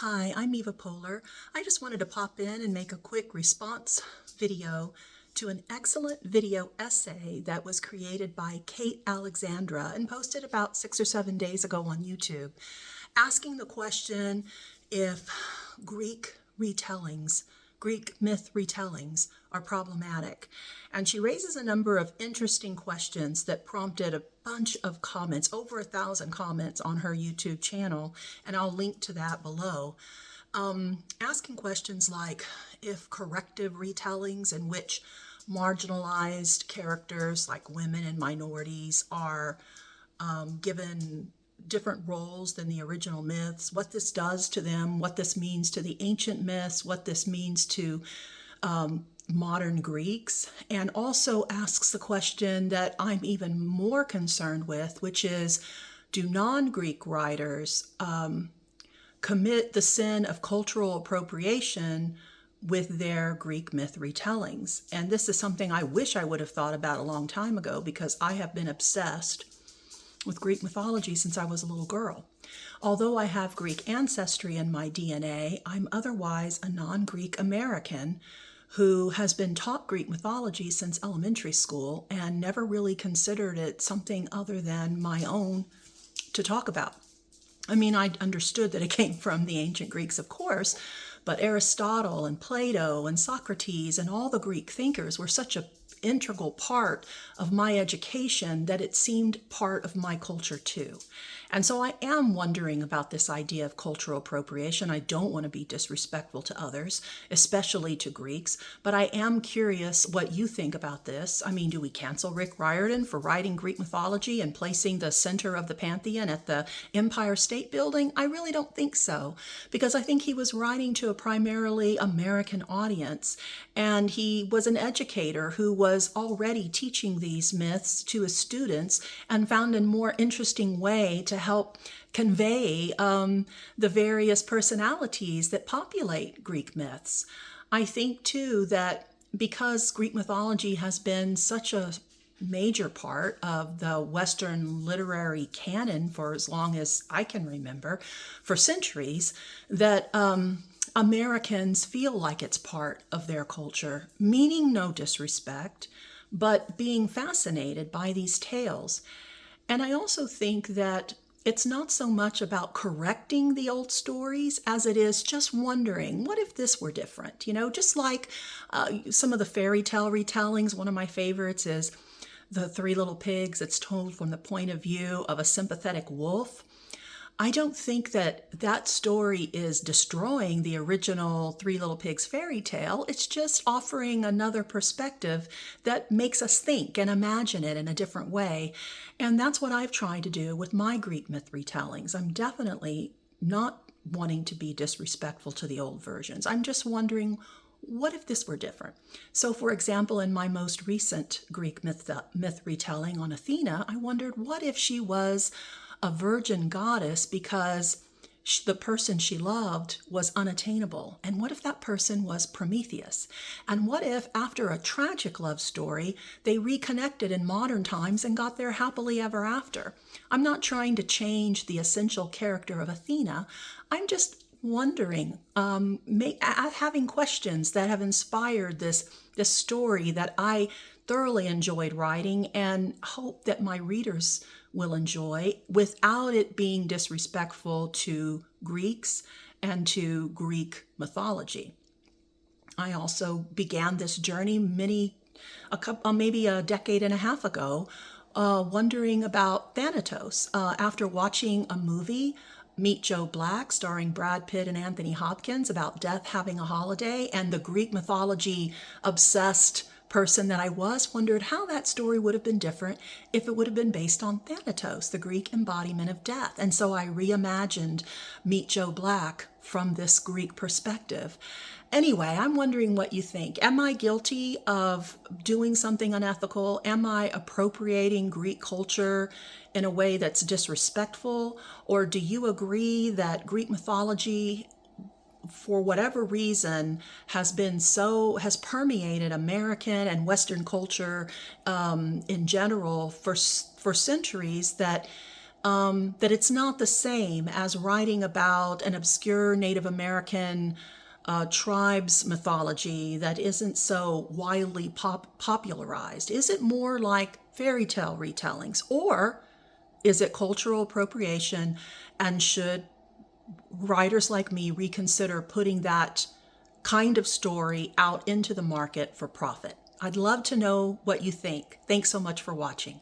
Hi, I'm Eva Pohler. I just wanted to pop in and make a quick response video to an excellent video essay that was created by Alexandra and posted about 6 or 7 days ago on YouTube, asking the question if Greek myth retellings are problematic. And she raises a number of interesting questions that prompted a bunch of comments, over 1,000 comments on her YouTube channel, and I'll link to that below. Asking questions like if corrective retellings in which marginalized characters like women and minorities are given different roles than the original myths, what this does to them, what this means to the ancient myths, what this means to modern Greeks, and also asks the question that I'm even more concerned with, which is, do non-Greek writers commit the sin of cultural appropriation with their Greek myth retellings? And this is something I wish I would have thought about a long time ago, because I have been obsessed with Greek mythology since I was a little girl. Although I have Greek ancestry in my DNA, I'm otherwise a non-Greek American who has been taught Greek mythology since elementary school and never really considered it something other than my own to talk about. I mean, I understood that it came from the ancient Greeks, of course, but Aristotle and Plato and Socrates and all the Greek thinkers were such an integral part of my education that it seemed part of my culture too. And so I am wondering about this idea of cultural appropriation. I don't want to be disrespectful to others, especially to Greeks, but I am curious what you think about this. I mean, do we cancel Rick Riordan for writing Greek mythology and placing the center of the Pantheon at the Empire State Building? I really don't think so, because I think he was writing to a primarily American audience, and he was an educator who was already teaching these myths to his students and found a more interesting way to help convey the various personalities that populate Greek myths. I think too that because Greek mythology has been such a major part of the Western literary canon for as long as I can remember, for centuries, that Americans feel like it's part of their culture, meaning no disrespect, but being fascinated by these tales. And I also think that it's not so much about correcting the old stories as it is just wondering, what if this were different? You know, just like some of the fairy tale retellings. One of my favorites is The Three Little Pigs. It's told from the point of view of a sympathetic wolf. I don't think that that story is destroying the original Three Little Pigs fairy tale. It's just offering another perspective that makes us think and imagine it in a different way. And that's what I've tried to do with my Greek myth retellings. I'm definitely not wanting to be disrespectful to the old versions. I'm just wondering, what if this were different? So, for example, in my most recent Greek myth retelling on Athena, I wondered, what if she was a virgin goddess because the person she loved was unattainable? And what if that person was Prometheus? And what if, after a tragic love story, they reconnected in modern times and got there happily ever after? I'm not trying to change the essential character of Athena. I'm just wondering, having questions that have inspired this story that I thoroughly enjoyed writing and hope that my readers will enjoy, without it being disrespectful to Greeks and to Greek mythology. I also began this journey maybe a decade and a half ago, wondering about Thanatos after watching a movie, Meet Joe Black, starring Brad Pitt and Anthony Hopkins, about death having a holiday, and the Greek mythology obsessed person that I was wondered how that story would have been different if it would have been based on Thanatos, the Greek embodiment of death. And so I reimagined Meet Joe Black from this Greek perspective. Anyway, I'm wondering what you think. Am I guilty of doing something unethical? Am I appropriating Greek culture in a way that's disrespectful? Or do you agree that Greek mythology, for whatever reason, has permeated American and Western culture in general for centuries, that that it's not the same as writing about an obscure Native American tribe's mythology that isn't so widely popularized? Is it more like fairy tale retellings, or is it cultural appropriation, and should writers like me reconsider putting that kind of story out into the market for profit? I'd love to know what you think. Thanks so much for watching.